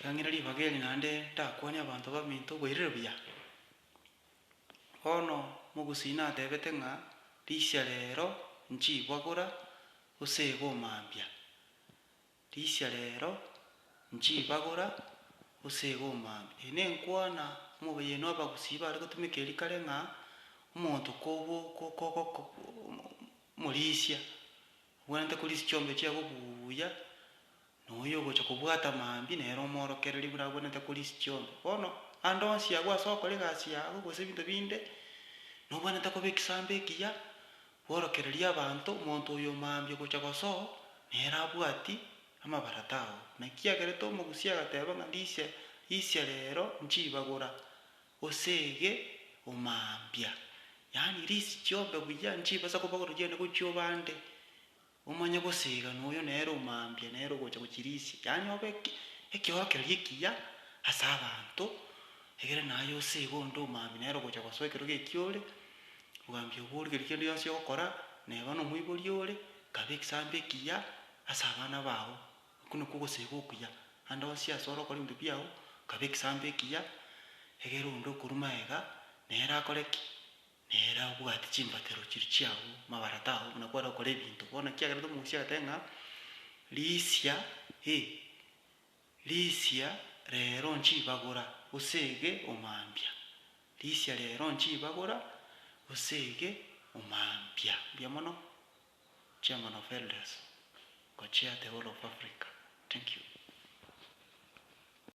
Kang'ira ribageri nande ndakwani abantu baminto bwairire buya. Bono mogusii natebete ng'a risia rero nchibwagora osege omambia. Risia rero nchibagora osege omambia. Nenkwana omobayeni abagusii bare gotumeka eria kare ng'a omonto morisia obwenerete korisia chiombe chiago buya noyo ogocha kobwata mambia nero omorokereri buna abwenerete korisia chiombe. Bono ande onsi abwo ase ogokora egasi yago gose ebinto binde nobwenerete kobeka esambe ekiya bworokereria abanto omonto oyo mambia ogocha gosoa nero abwati amabarata ago. Naki kiagerete omogusii agateba ng'a risia rero nchibagora osege omambia. Yaani risia chiombe buya nchibasa kobagora chiende gochia bande omanye gosega noyo nero omambia nero ogocha gochirisia. Yaani obeke ekeorokereria ekiya ase abanto egere naye osege onde omambia nero ogocha gosoa ekero gekiore ogambia obori geri kende gionsi ogokora neba nomoibori ore kabeka esambe ekiya ase abana bago. Okwo nikwo ogosega okuya ande onsi ase orokora ebinto biago kabeka esambe ekiya egere onde okorwa maega nero akore ki nero abwate chimbatero chiria chiago mabarata ago buna kware gokora ebinto. Bono naki kiagerete omogusii agateba ng'a risia rero nchibagora osege omambia. Risia rero nchibagora osege omambia. Mbuya mono, Chairman of Elders, Kochia, the whole of Africa. Thank you.